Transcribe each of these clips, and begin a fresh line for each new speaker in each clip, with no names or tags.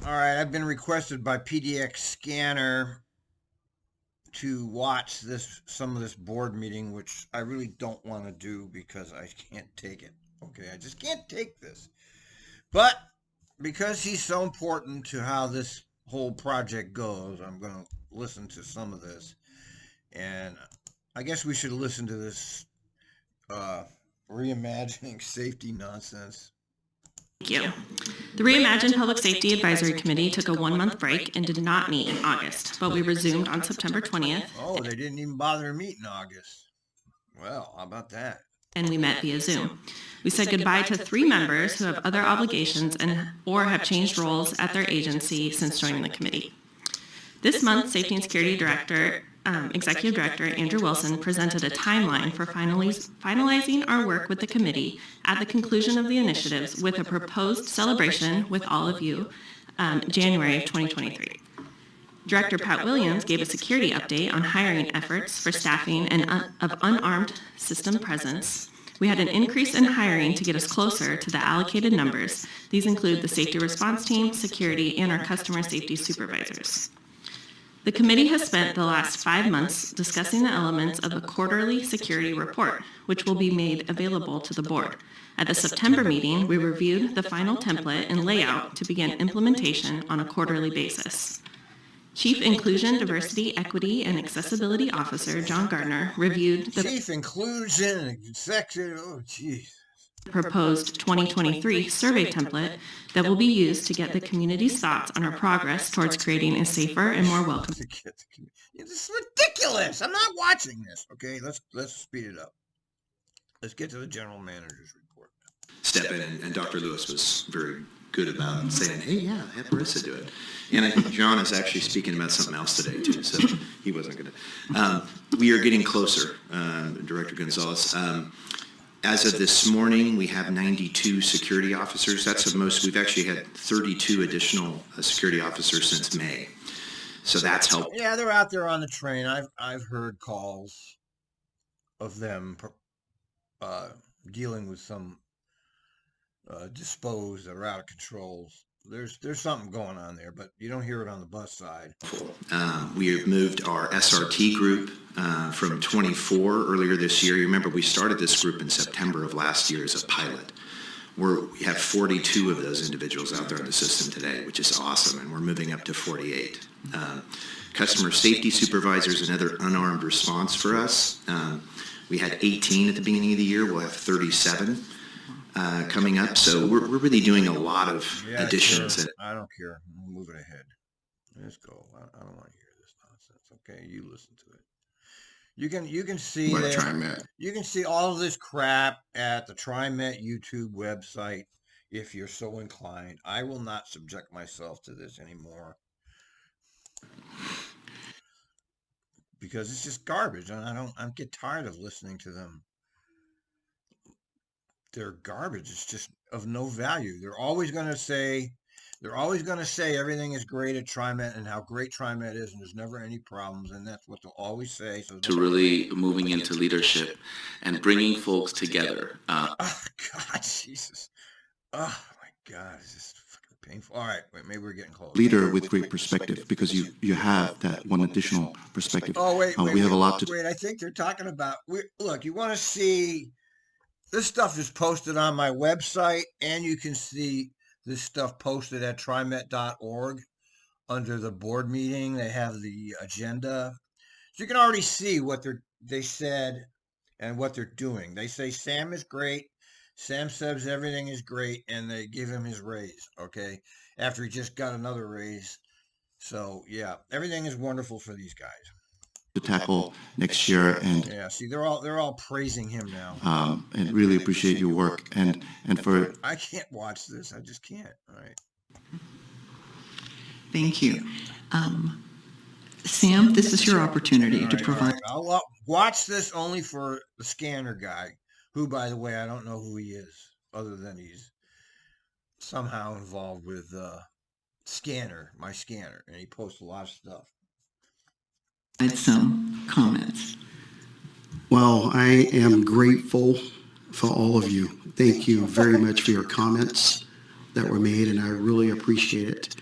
All right, I've been requested by PDX Scanner to watch some of this board meeting, which I really don't want to do because I can't take it. Okay, I just can't take this. But because he's so important to how this whole project goes, I'm going to listen to some of this. And I guess we should listen to this reimagining safety nonsense.
Thank you. The Reimagined Public Safety Advisory Committee took a 1-month break and did not meet in August, but we resumed on September 20th.
Oh, they didn't even bother to meet in August. Well, how about that?
And we met via Zoom. We said goodbye to 3 members who have other obligations or have changed roles at their agency since joining the committee. This month, Safety and Security Director, Executive Director Andrew Wilson presented a timeline for finalizing our work with the committee at the conclusion of the initiatives with a proposed celebration with all of you January of 2023. Director Pat Williams gave a security update on hiring efforts for staffing and of unarmed system presence. We had an increase in hiring to get us closer to the allocated numbers. These include the safety response team, security, and our customer safety supervisors. The committee has spent the last 5 months discussing the elements of a quarterly security report, which will be made available to the board. At the September meeting, we reviewed the final template and layout to begin implementation on a quarterly basis. Chief Inclusion, Diversity, Equity, and Accessibility Officer John Gardner reviewed the
Chief Inclusion Executive, oh geez.
Proposed 2023 survey template that will be used to get the community's thoughts on our progress towards creating a safer and more welcoming.
This is ridiculous. I'm not watching this. Okay, let's speed it up. Let's get to the general manager's report.
Step in, and Dr. Lewis was very good about saying, hey, yeah, have Marissa do it. And I think John is actually speaking about something else today, too, so he wasn't going to. We are getting closer, Director Gonzalez. As of this morning, we have 92 security officers. That's the most. We've actually had 32 additional security officers since May. So that's helped.
Yeah, they're out there on the train. I've heard calls of them dealing with some disposed or out of controls. There's something going on there, but you don't hear it on the bus side.
We have moved our SRT group from 24 earlier this year. You remember we started this group in September of last year as a pilot. We have 42 of those individuals out there in the system today, which is awesome, and we're moving up to 48. Customer safety supervisors, another unarmed response for us. We had 18 at the beginning of the year. We'll have 37. Coming up, so we're really doing a lot of additions.
Sure. I don't care. We'll move it ahead. Let's go. I don't want to hear this nonsense. Okay, you listen to it. You can see that. You can see all of this crap at the TriMet YouTube website if you're so inclined. I will not subject myself to this anymore because it's just garbage, and I get tired of listening to them. They're garbage. It's just of no value. They're always going to say everything is great at TriMet and how great TriMet is, and there's never any problems, and that's what they'll always say. So
to really moving into leadership and bringing folks together.
Oh God, Jesus! Oh my God, it's just fucking painful. All right, wait, maybe we're getting close.
Leader with great perspective, because you have that one additional perspective.
Oh wait,
we have a lot to.
Wait, I think they're talking about. Look, you want to see. This stuff is posted on my website, and you can see this stuff posted at trimet.org under the board meeting. They have the agenda. So you can already see what they said and what they're doing. They say Sam is great. Sam says everything is great, and they give him his raise, okay, after he just got another raise. So, yeah, everything is wonderful for these guys.
To tackle next year, and
yeah, see, they're all praising him now,
and really appreciate your work, and for.
I can't watch this. I just can't. All right.
Thank you, Sam. This is your opportunity to provide.
I'll watch this only for the scanner guy, who, by the way, I don't know who he is, other than he's somehow involved with my scanner, and he posts a lot of stuff.
Some comments.
Well, I am grateful for all of you. Thank you very much for your comments that were made, and I really appreciate it.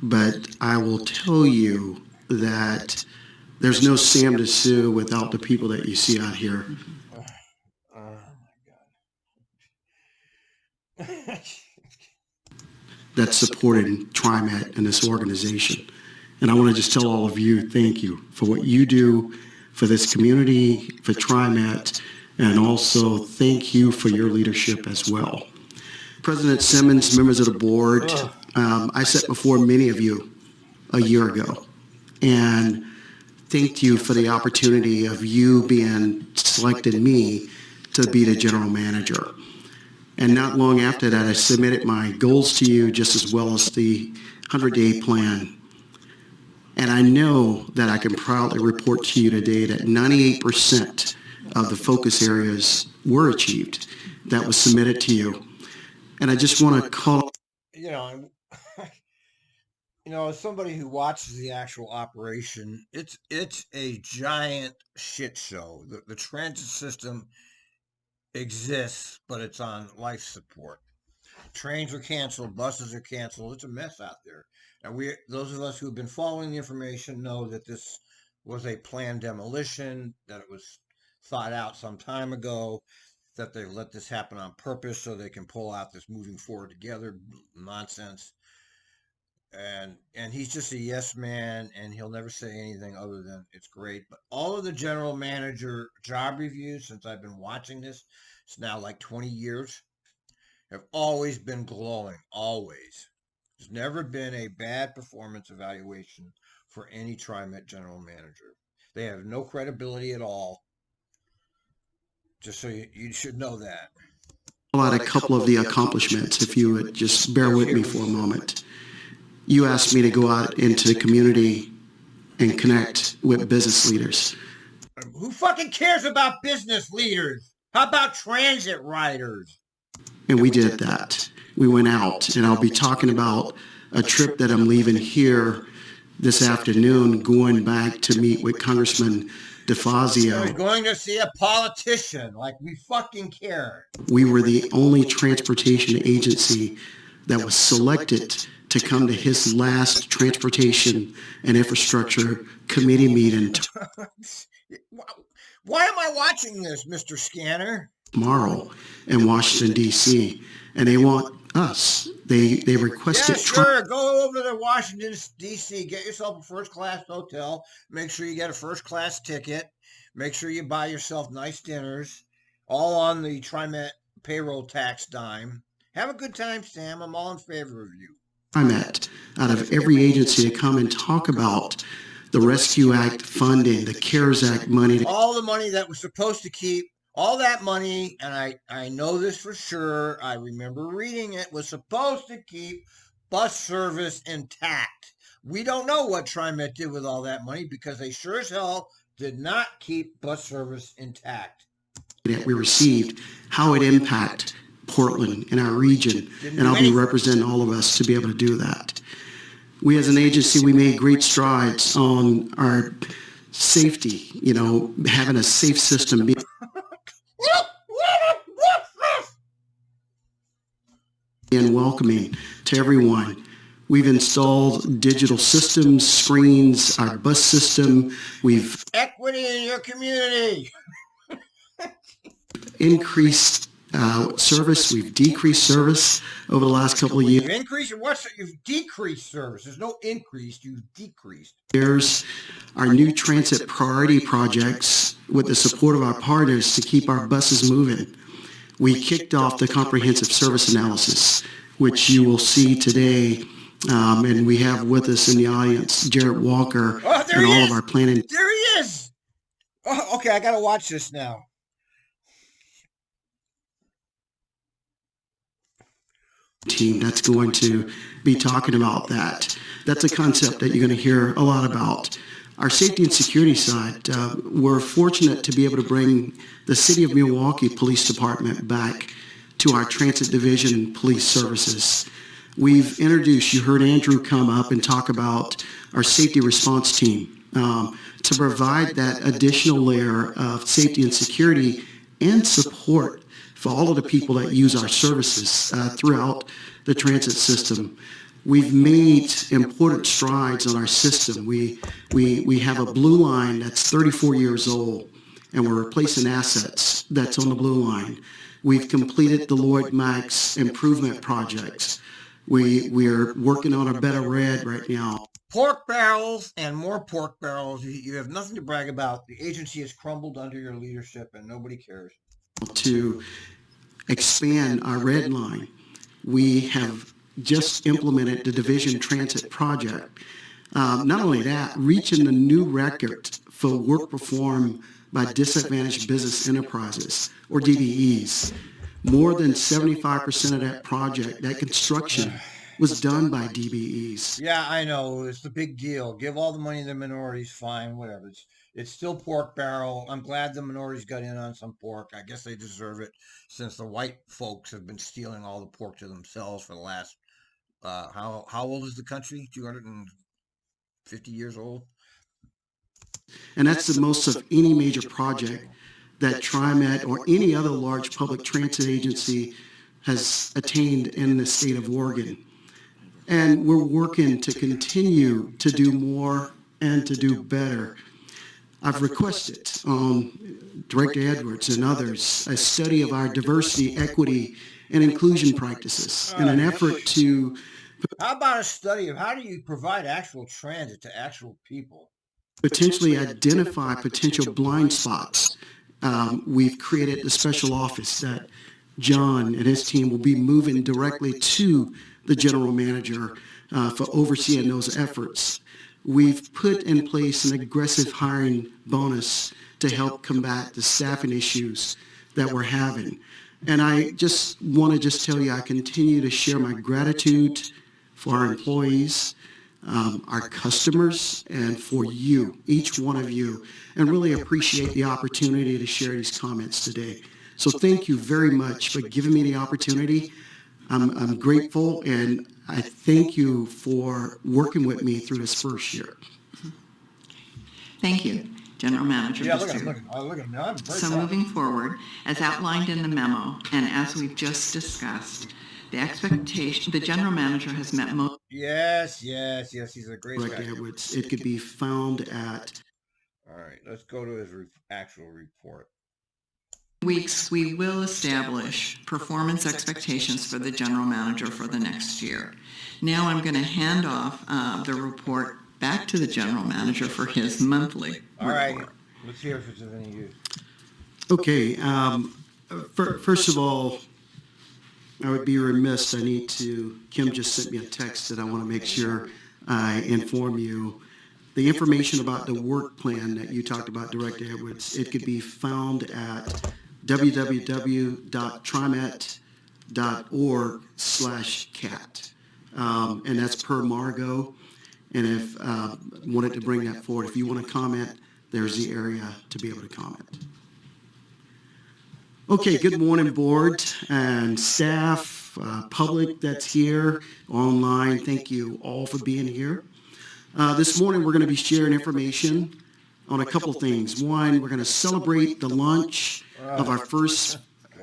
but I will tell you that there's no Sam to Sue without the people that you see out here.
Oh my God.
That supported TriMet and this organization. And I want to just tell all of you, thank you for what you do for this community, for TriMet, and also thank you for your leadership as well. President Simmons, members of the board, I sat before many of you a year ago and thanked you for the opportunity of you being selected me to be the general manager. And not long after that, I submitted my goals to you just as well as the 100-day plan. And I know that I can proudly report to you today that 98% of the focus areas were achieved that was submitted to you. And I just want to call...
As somebody who watches the actual operation, it's a giant shit show. The transit system exists, but it's on life support. Trains are canceled, buses are canceled. It's a mess out there. And those of us who've been following the information know that this was a planned demolition, that it was thought out some time ago, that they let this happen on purpose so they can pull out this moving forward together nonsense. And he's just a yes man, and he'll never say anything other than it's great. But all of the general manager job reviews since I've been watching this, it's now like 20 years, have always been glowing, always. There's never been a bad performance evaluation for any TriMet general manager. They have no credibility at all. Just so you should know that.
Out a couple of the accomplishments, if you would just bear with me for a moment. You asked me to go out into the community and connect with business leaders.
Who fucking cares about business leaders? How about transit riders?
And we did that. We went out, and I'll be talking about a trip that I'm leaving here this afternoon, going back to meet with Congressman DeFazio.
We're going to see a politician, like we fucking care.
We were the only transportation agency that was selected to come to his last Transportation and Infrastructure Committee meeting
Why am I watching this, Mr. Scanner?
Tomorrow in Washington, D.C., and they want us. They requested...
Yeah, sure. Go over to Washington, D.C., get yourself a first-class hotel, make sure you get a first-class ticket, make sure you buy yourself nice dinners, all on the TriMet payroll tax dime. Have a good time, Sam. I'm all in favor of you.
TriMet, out of every agency, to come and talk about the Rescue Act funding, the CARES Act money.
All the money that was supposed to keep, all that money, and I know this for sure, I remember reading it, was supposed to keep bus service intact. We don't know what TriMet did with all that money because they sure as hell did not keep bus service intact.
That we received, how it impacted Portland and our region, and I'll be representing all of us to be able to do that. We as an agency, we made great strides on our safety, having a safe system. And welcoming to everyone. We've installed digital systems, screens, our bus system. We've
equity in your community.
Increased service. We've decreased service over the last couple of years.
You've increased, you've decreased service. There's no increase, you've decreased.
There's our new transit priority projects with the support of our partners to keep our buses moving. We kicked off the comprehensive service analysis, which you will see today, and we have with us in the audience Jared Walker and all of our planning.
There he is. Oh, okay, I got to watch this now.
Team that's going to be talking about that. That's a concept that you're going to hear a lot about. Our safety and security side, we're fortunate to be able to bring the City of Milwaukee Police Department back to our Transit Division Police Services. We've introduced, you heard Andrew come up and talk about our safety response team to provide that additional layer of safety and security and support for all of the people that use our services throughout the transit system. we've made important strides on our system. We have a blue line that's 34 years old, and we're replacing assets that's on the blue line. We've completed the Lloyd Max improvement projects. We're working on a better red right now.
Pork barrels and more pork barrels. You have nothing to brag about. The agency has crumbled under your leadership, and nobody cares.
To expand our red line, we have just implemented the Division Transit Project. Not only that, reaching the new record for work performed by disadvantaged business enterprises, or DBEs. More than 75% of that project, that construction, was done by DBEs.
Yeah, I know. It's the big deal. Give all the money to the minorities, fine, whatever. It's still pork barrel. I'm glad the minorities got in on some pork. I guess they deserve it since the white folks have been stealing all the pork to themselves for the last, how old is the country? 250 years old?
And that's the most of any major project that TriMet or any other large public transit agency has attained in the state of Oregon. And we're working to continue to do more and to do better. I've requested Director Edwards and others a study of our diversity, equity, and inclusion practices in an effort to...
How about a study of how do you provide actual transit to actual people?
Potentially identify potential blind spots. We've created a special office that John and his team will be moving directly to the general manager for overseeing those efforts. We've put in place an aggressive hiring bonus to help combat the staffing issues that we're having. And I just want to tell you, I continue to share my gratitude for our employees, our customers, and for you, each one of you, and really appreciate the opportunity to share these comments today. So thank you very much for giving me the opportunity. I'm grateful, and I thank you for working with me through this first year.
Thank you, General Manager.
Yeah, look at him. No,
So moving forward, as outlined in the memo, and as we've just discussed, the General Manager has met most...
Yes, he's a great guy.
Edwards. It could be found at...
All right, let's go to his actual report.
Weeks, we will establish performance expectations for the General Manager for the next year. Now I'm going to hand off the report back to the General Manager for his monthly report.
All right, let's hear if it's of any use.
Okay, first of all, I would be remiss. Kim just sent me a text that I want to make sure I inform you. The information about the work plan that you talked about, Director Edwards, it could be found at www.trimet.org/cat. And that's per Margot. And if wanted to bring that forward, if you want to comment, there's the area to be able to comment. Okay, good morning, board and staff, public that's here online. Thank you all for being here. This morning, we're going to be sharing information on a couple things. One, we're going to celebrate the launch of our first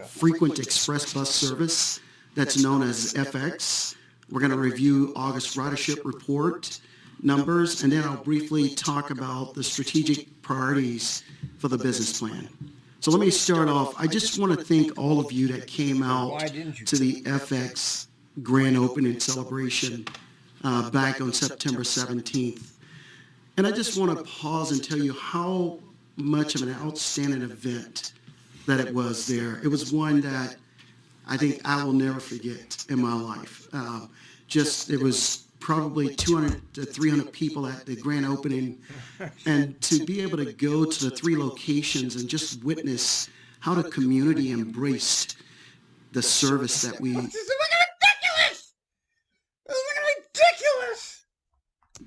frequent express bus service that's known as FX. We're going to review August ridership report numbers, and then I'll briefly talk about the strategic priorities for the business plan. So let me start off. I just want to thank all of you that came out to the FX grand opening celebration back on September 17th. And I just want to pause and tell you how much of an outstanding event that it was there. It was one that I think I will never forget in my life. It was probably 200 to 300 people at the grand opening, and to be able to go to the 3 locations and just witness how the community embraced the service that we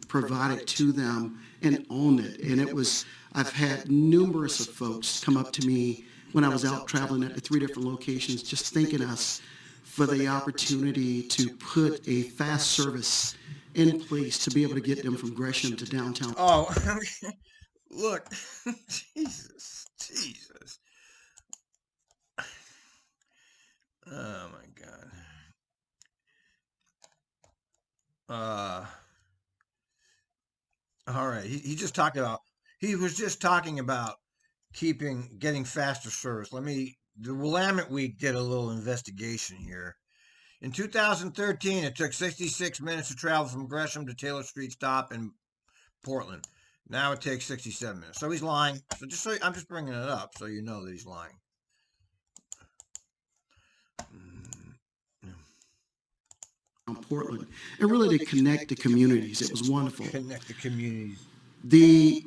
provided to them and owned it. And I've had numerous of folks come up to me when I was out traveling at the 3 different locations, just thanking us for the opportunity to put a fast service in place to be able to get them from Gresham to downtown.
Oh, look, Jesus. Oh my God. all right. He just talked about, he was just talking about getting faster service. The Willamette Week did a little investigation here. In 2013, it took 66 minutes to travel from Gresham to Taylor Street stop in Portland. Now it takes 67 minutes. So he's lying. I'm just bringing it up so you know that he's lying.
Portland, and really to connect the communities. It was wonderful.
Connect the communities.
The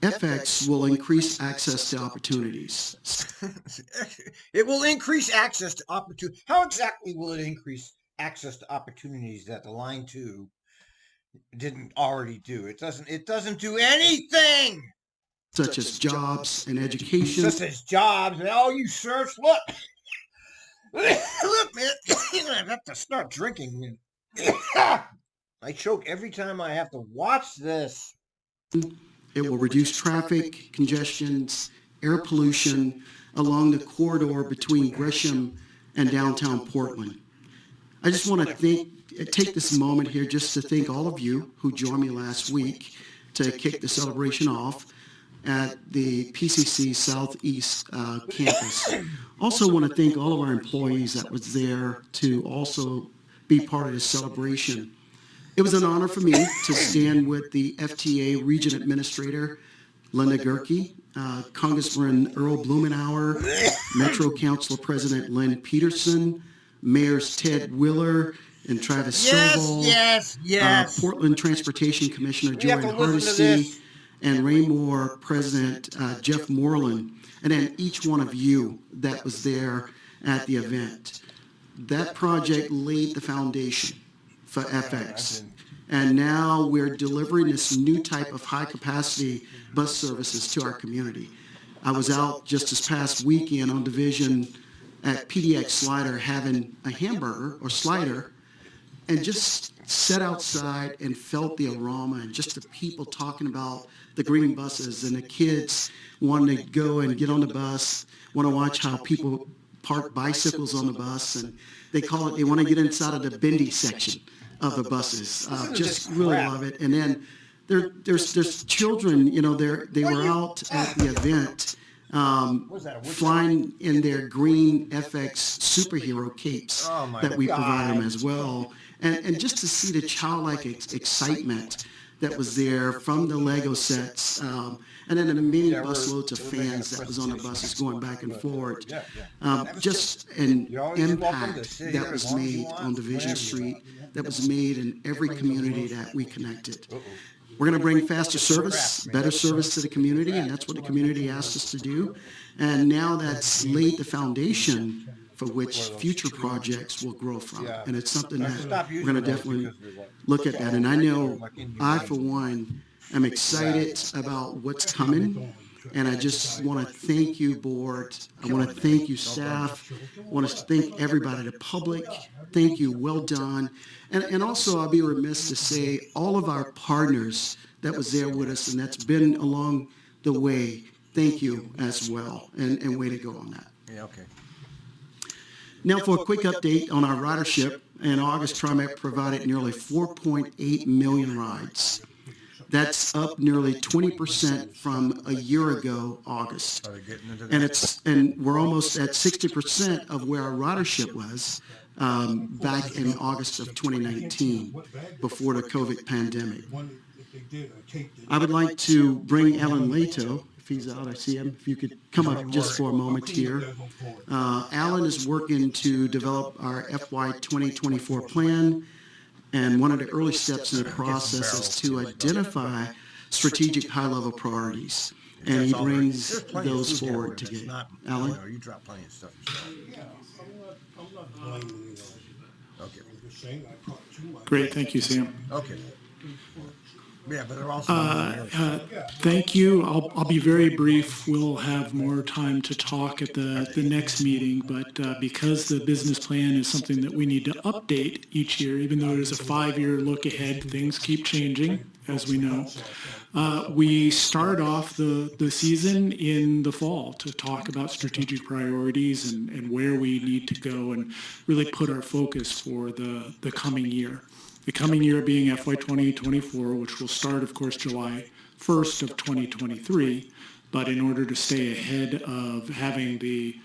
FX will increase access to opportunities.
It will increase access to opportunity. How exactly will it increase access to opportunities that the Line 2 didn't already do? It doesn't do anything.
Such as jobs and education.
Such as jobs and you search. Look, look, man. I have to start drinking. I choke every time I have to watch this.
It will reduce traffic, congestions, air pollution along the corridor between Gresham and downtown Portland. I just want to take this moment here just to thank all of you who joined me last week to kick the celebration off at the PCC Southeast campus. Also want to thank all of our employees that was there to also be part of this celebration. It was an honor for me to stand with the FTA Region Administrator, Linda Gerke, Congressman Earl Blumenauer, Metro Council President Lynn Peterson, Mayors Ted Wheeler and Travis Stovall, Portland Transportation Commissioner Joanne Hardesty, and Raymore President Jeff Moreland, and then each one of you that was there at the event. That project laid the foundation for FX. And now we're delivering this new type of high-capacity bus services to our community. I was out just this past weekend on Division at PDX Slider having a hamburger or slider and just sat outside and felt the aroma and just the people talking about the green buses and the kids wanting to go and get on the bus, want to watch how people park bicycles on the bus, and they want to get inside of the bendy section of the buses. Just really love it. And then there's children, they were out at the event flying in their green FX superhero capes that we provide them as well. And just to see the childlike excitement that was there from the Lego sets, and then the many busloads of fans that was on the buses going back and forth. Just an impact that was made on Division Street, that was made in every community that we connected. We're going to bring faster service, better service to the community, and that's what the community asked us to do. And now that's laid the foundation for which future projects will grow from. And it's something that we're going to definitely look at that. And I know I, for one, am excited about what's coming. And I just want to thank you, board. I want to thank you, staff. I want to thank everybody, the public. Thank you. Well done. And also, I'll be remiss to say all of our partners that was there with us and that's been along the way, thank you as well. And way to go on that.
Yeah, okay.
Now for a quick update on our ridership. In August, TriMet provided nearly 4.8 million rides. That's up nearly 20% from a year ago, August. And we're almost at 60% of where our ridership was back in August of 2019, before the COVID pandemic. I would like to bring Alan Lato, if he's out, I see him. If you could come up just for a moment here. Alan is working to develop our FY 2024 plan, and one of the early steps in the process is to identify strategic high-level priorities, and he brings those forward together. Alan?
You drop plenty of stuff. Okay.
Great, thank you, Sam.
Okay. Yeah, but they're also.
Thank you. I'll be very brief. We'll have more time to talk at the next meeting, but because the business plan is something that we need to update each year, even though it is a 5-year look ahead, things keep changing, as we know. We start off the season in the fall to talk about strategic priorities and where we need to go and really put our focus for the coming year. The coming year being FY 2024, which will start, of course, July 1st of 2023. But in order to stay ahead of having the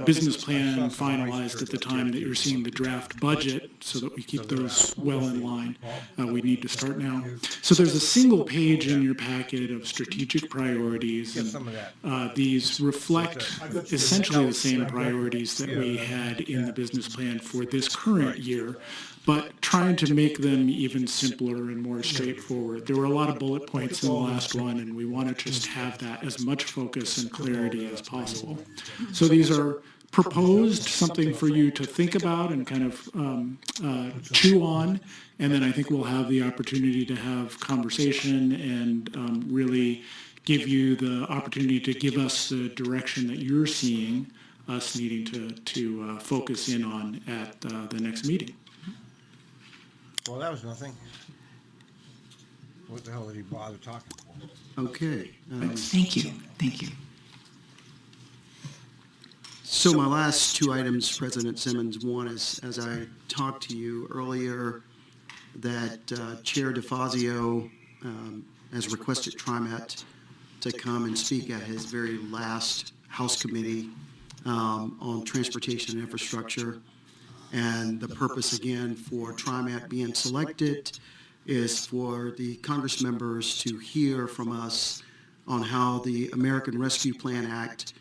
business plan finalized at the time that you're seeing the draft budget, so that we keep those well in line, we need to start now. So there's a single page in your packet of strategic priorities, and these reflect essentially the same priorities that we had in the business plan for this current year, but trying to make them even simpler and more straightforward. There were a lot of bullet points in the last one, and we want to just have that as much focus and clarity as possible. So these are proposed, something for you to think about and kind of chew on, and then I think we'll have the opportunity to have conversation and really give you the opportunity to give us the direction that you're seeing us needing to focus in on at the next meeting.
Well, that was nothing. What the hell did he bother talking for?
Okay.
Thank you. Thank you.
So my last two items, President Simmons, one is, as I talked to you earlier, that Chair DeFazio has requested TriMet to come and speak at his very last House Committee on Transportation and Infrastructure. And the purpose, again, for TriMet being selected is for the Congress members to hear from us on how the American Rescue Plan Act,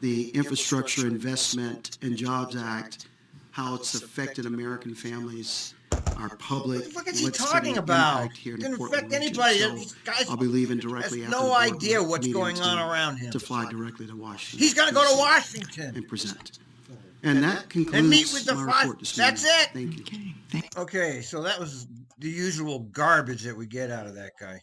the Infrastructure Investment and Jobs Act, how it's affected American families, our public.
What is he talking about? It didn't affect anybody. These guys,
I'll be leaving directly after
no
the board
idea what's
meeting
going on around him.
to fly directly to Washington.
He's going to go to Washington
and present. And that concludes
and meet with the
my report this
That's
morning.
it.
Thank you.
Okay, so that was the usual garbage that we get out of that guy.